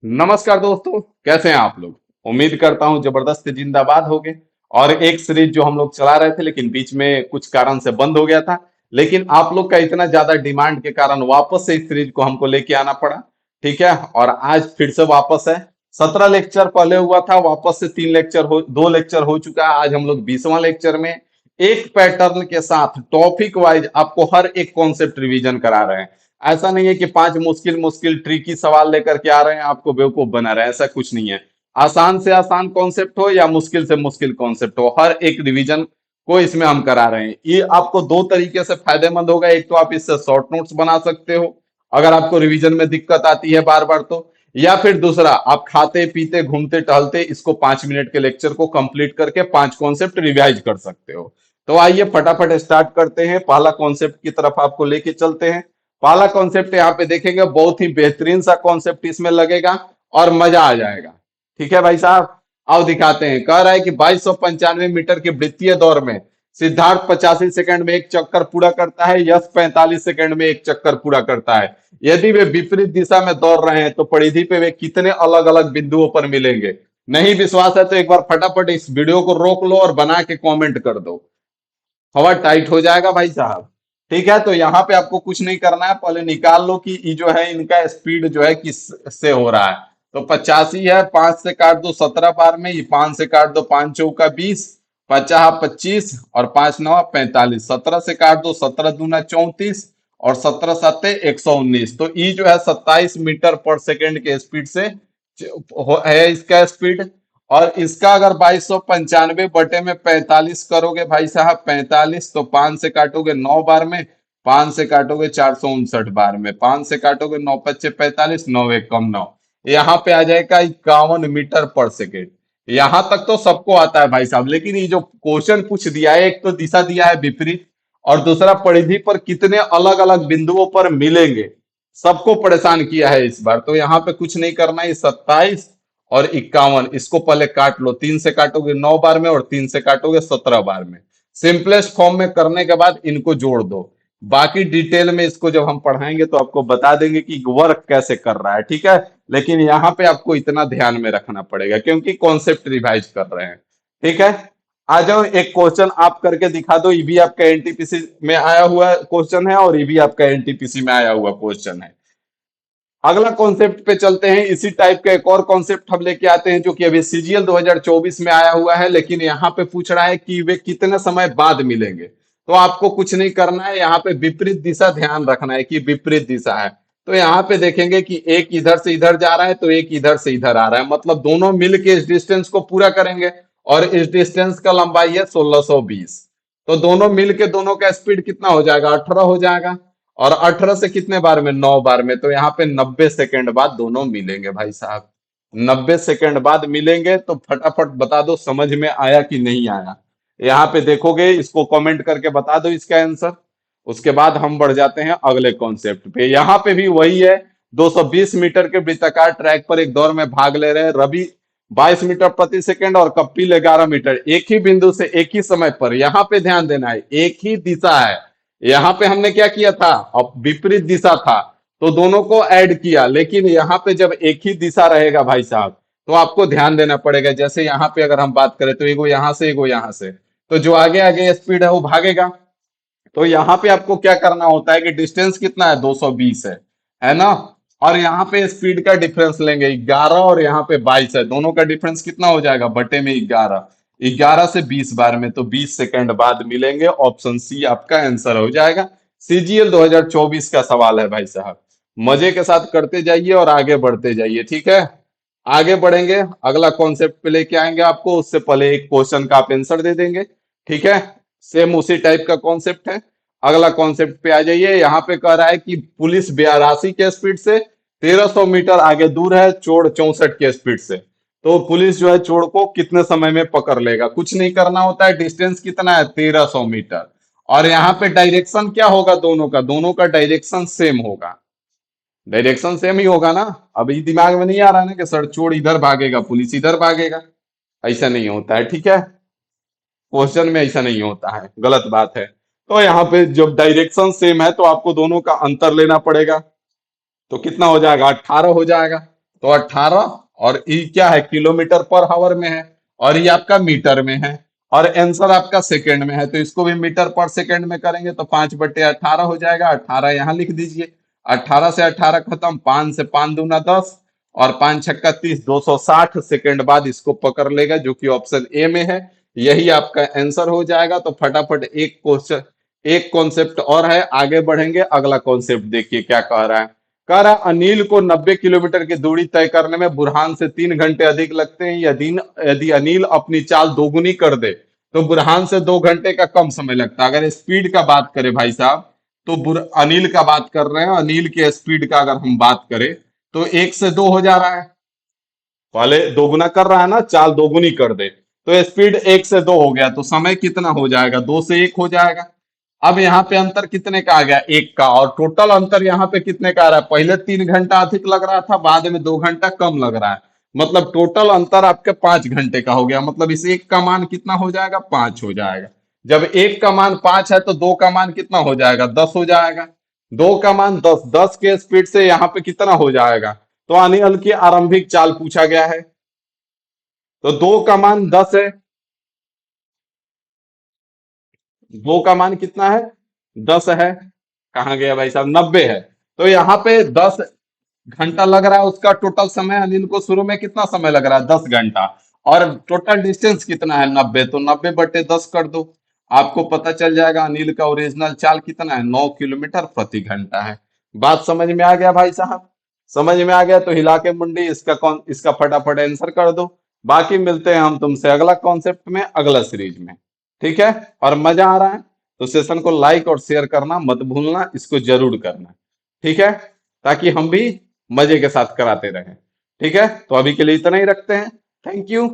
नमस्कार दोस्तों, कैसे हैं आप लोग। उम्मीद करता हूं जबरदस्त जिंदाबाद होगे। और एक सीरीज जो हम लोग चला रहे थे लेकिन बीच में कुछ कारण से बंद हो गया था, लेकिन आप लोग का इतना ज्यादा डिमांड के कारण वापस से इस सीरीज को हमको लेके आना पड़ा। ठीक है, और आज फिर से वापस है। 17 लेक्चर पहले हुआ था, वापस से 3 लेक्चर हो 2 लेक्चर हो चुका है। आज हम लोग 20वां लेक्चर में एक पैटर्न के साथ टॉपिक वाइज आपको हर एक कॉन्सेप्ट रिवीजन करा रहे हैं। ऐसा नहीं है कि 5 मुश्किल मुश्किल ट्रिकी सवाल लेकर के आ रहे हैं, आपको बेवकूफ बना रहे हैं, ऐसा कुछ नहीं है। आसान से आसान कॉन्सेप्ट हो या मुश्किल से मुश्किल कॉन्सेप्ट हो, हर एक रिवीजन को इसमें हम करा रहे हैं। ये आपको दो तरीके से फायदेमंद होगा। एक तो आप इससे शॉर्ट नोट्स बना सकते हो अगर आपको रिवीजन में दिक्कत आती है बार बार तो, या फिर दूसरा, आप खाते पीते घूमते टहलते इसको 5 मिनट के लेक्चर को कंप्लीट करके 5 कॉन्सेप्ट रिवाइज कर सकते हो। तो आइए फटाफट स्टार्ट करते हैं, पहला कॉन्सेप्ट की तरफ आपको लेके चलते हैं। पहला कॉन्सेप्ट यहाँ पे देखेंगे, बहुत ही बेहतरीन सा कॉन्सेप्ट इसमें लगेगा और मजा आ जाएगा। ठीक है भाई साहब, आओ दिखाते हैं। कह रहा है कि 2295 मीटर के वृत्तीय दौर में सिद्धार्थ 85 सेकंड में एक चक्कर पूरा करता है, यश 45 सेकंड में एक चक्कर पूरा करता है। यदि वे विपरीत दिशा में दौड़ रहे हैं तो परिधि पे वे कितने अलग अलग बिंदुओं पर मिलेंगे। नहीं विश्वास है तो एक बार फटाफट इस वीडियो को रोक लो और बना के कमेंट कर दो। हवा टाइट हो जाएगा भाई साहब। ठीक है, तो यहाँ पे आपको कुछ नहीं करना है, पहले निकाल लो कि ये जो है इनका स्पीड जो है किस से हो रहा है। तो 85 है, 5 से काट दो 17 बार में, ये 5 से काट दो 5 चौका 20, 50 25 और 5 नौ 45, 17 से काट दो 17 दूना 34 और 17 सत्ते 119। तो ये जो है 27 मीटर पर सेकेंड के स्पीड से है इसका स्पीड। और इसका अगर 2295/45 करोगे भाई साहब, 45, तो 5 से काटोगे 9 बार में, 5 से काटोगे 459 बार में, 5 से काटोगे 9 पच्चे 45, 9 एक कम 9, यहाँ पे आ जाएगा 51 मीटर पर सेकेंड। यहां तक तो सबको आता है भाई साहब, लेकिन ये जो क्वेश्चन पूछ दिया है, एक तो दिशा दिया है विपरीत और दूसरा परिधि पर कितने अलग अलग बिंदुओं पर मिलेंगे, सबको परेशान किया है इस बार। तो यहाँ पे कुछ नहीं करना है, 27 और 51 इसको पहले काट लो। 3 से काटोगे 9 बार में और 3 से काटोगे 17 बार में। सिंपलेस्ट फॉर्म में करने के बाद इनको जोड़ दो। बाकी डिटेल में इसको जब हम पढ़ाएंगे तो आपको बता देंगे कि वर्क कैसे कर रहा है। ठीक है, लेकिन यहाँ पे आपको इतना ध्यान में रखना पड़ेगा क्योंकि कॉन्सेप्ट रिवाइज कर रहे हैं। ठीक है, आ जाओ एक क्वेश्चन आप करके दिखा दो। ये भी आपका एनटीपीसी में आया हुआ क्वेश्चन है और ये भी आपका एनटीपीसी में आया हुआ क्वेश्चन है। अगला कॉन्सेप्ट पे चलते हैं। इसी टाइप का एक और कॉन्सेप्ट हम लेके आते हैं जो कि अभी सीजीएल 2024 में आया हुआ है, लेकिन यहाँ पे पूछ रहा है कि वे कितने समय बाद मिलेंगे। तो आपको कुछ नहीं करना है, यहाँ पे विपरीत दिशा ध्यान रखना है कि विपरीत दिशा है। तो यहाँ पे देखेंगे कि एक इधर से इधर जा रहा है तो एक इधर से इधर आ रहा है, मतलब दोनों मिल के इस डिस्टेंस को पूरा करेंगे। और इस डिस्टेंस का लंबाई है 1620। तो दोनों मिल के दोनों का स्पीड कितना हो जाएगा, 18 हो जाएगा। और 18 से कितने बार में, 9 बार में। तो यहाँ पे 90 सेकेंड बाद दोनों मिलेंगे भाई साहब। 90 सेकेंड बाद मिलेंगे। तो फटाफट बता दो समझ में आया कि नहीं आया। यहाँ पे देखोगे, इसको कमेंट करके बता दो इसका आंसर। उसके बाद हम बढ़ जाते हैं अगले कॉन्सेप्ट पे। यहाँ पे भी वही है। 220 मीटर के वृत्ताकार ट्रैक पर एक दौड़ में भाग ले रहे हैं रवि 22 मीटर प्रति सेकंड और कपिल 11 मीटर, एक ही बिंदु से एक ही समय पर। यहाँ पे ध्यान देना है, एक ही दिशा है। यहाँ पे हमने क्या किया था, अब विपरीत दिशा था तो दोनों को ऐड किया। लेकिन यहाँ पे जब एक ही दिशा रहेगा भाई साहब तो आपको ध्यान देना पड़ेगा। जैसे यहाँ पे अगर हम बात करें तो एगो यहाँ से एगो यहाँ से, तो जो आगे आगे स्पीड है वो भागेगा। तो यहाँ पे आपको क्या करना होता है कि डिस्टेंस कितना है, 220 है ना। और यहाँ पे स्पीड का डिफरेंस लेंगे 11 और यहाँ पे 22 है, दोनों का डिफरेंस कितना हो जाएगा, बटे में 11, 11 से 20 बार में, तो 20 सेकंड बाद मिलेंगे। ऑप्शन सी आपका आंसर हो जाएगा। सीजीएल 2024 का सवाल है भाई साहब। मजे के साथ करते जाइए और आगे बढ़ते जाइए। ठीक है, आगे बढ़ेंगे, अगला कॉन्सेप्ट पे लेके आएंगे आपको। उससे पहले एक क्वेश्चन का आप आंसर दे देंगे। ठीक है, सेम उसी टाइप का कॉन्सेप्ट है। अगला कॉन्सेप्ट पे आ जाइए। यहाँ पे कह रहा है कि पुलिस 82 के स्पीड से 1300 मीटर आगे दूर है चोर 64 के स्पीड से। तो पुलिस जो है चोर को कितने समय में पकड़ लेगा। कुछ नहीं करना होता है, डिस्टेंस कितना है, 1300 मीटर। और यहाँ पे डायरेक्शन क्या होगा, दोनों का डायरेक्शन सेम होगा। डायरेक्शन सेम ही होगा ना। अभी दिमाग में नहीं आ रहा है ना कि सर चोर इधर भागेगा पुलिस इधर भागेगा। ऐसा नहीं होता है। ठीक है, क्वेश्चन में ऐसा नहीं होता है, गलत बात है। तो यहाँ पे जब डायरेक्शन सेम है तो आपको दोनों का अंतर लेना पड़ेगा। तो कितना हो जाएगा, 18 हो जाएगा। तो 18, और ई क्या है, किलोमीटर पर हावर में है, और ये आपका मीटर में है, और आंसर आपका सेकंड में है, तो इसको भी मीटर पर सेकंड में करेंगे तो 5/18 हो जाएगा। 18 यहाँ लिख दीजिए। 18 से 18 खत्म, 5 से 5 दूना 10, और 5 छक्का 30, 260 सेकंड बाद इसको पकड़ लेगा, जो कि ऑप्शन ए में है। यही आपका आंसर हो जाएगा। तो फटाफट एक क्वेश्चन, एक कॉन्सेप्ट और है, आगे बढ़ेंगे। अगला कॉन्सेप्ट देखिए क्या कह रहा है। कह रहा है अनिल को 90 किलोमीटर की दूरी तय करने में बुरहान से 3 घंटे अधिक लगते हैं। यदि यदि अनिल अपनी चाल दोगुनी कर दे तो बुरहान से 2 घंटे का कम समय लगता है। अगर स्पीड का बात करें भाई साहब, तो अनिल का बात कर रहे हैं, अनिल के स्पीड का अगर हम बात करें तो 1 से 2 हो जा रहा है। पहले दोगुना कर रहा है ना, चाल दोगुनी कर दे तो स्पीड 1 से 2 हो गया, तो समय कितना हो जाएगा, 2 से 1 हो जाएगा। अब यहाँ पे अंतर कितने का आ गया, 1 का, और टोटल अंतर यहाँ पे कितने का आ रहा है, पहले 3 घंटा अधिक लग रहा था, बाद में 2 घंटा कम लग रहा है। मतलब टोटल अंतर आपके 5 घंटे का हो गया। मतलब इस एक का मान कितना हो जाएगा, 5 हो जाएगा। जब एक का मान 5 है तो दो का मान कितना हो जाएगा, 10 हो जाएगा। दो का मान 10, 10 के स्पीड से यहाँ पे कितना हो जाएगा। तो अनिल की आरंभिक चाल पूछा गया है, तो दो का मान 10 है। दो का मान कितना है, 10 है। कहाँ गया भाई साहब, 90 है। तो यहाँ पे 10 घंटा लग रहा है उसका टोटल समय। अनिल को शुरू में कितना समय लग रहा है, 10 घंटा। और टोटल डिस्टेंस कितना है, 90, तो 90/10 कर दो। आपको पता चल जाएगा अनिल का ओरिजिनल चाल कितना है, 9 किलोमीटर प्रति घंटा है। बात समझ में आ गया भाई साहब। समझ में आ गया तो हिला के मुंडी इसका कौन, इसका फटाफट आंसर कर दो। बाकी मिलते हैं हम तुमसे अगला कॉन्सेप्ट में, अगला सीरीज में। ठीक है। और मजा आ रहा है तो सेशन को लाइक और शेयर करना मत भूलना, इसको जरूर करना। ठीक है, ताकि हम भी मजे के साथ कराते रहें। ठीक है, तो अभी के लिए इतना ही रखते हैं। Thank you.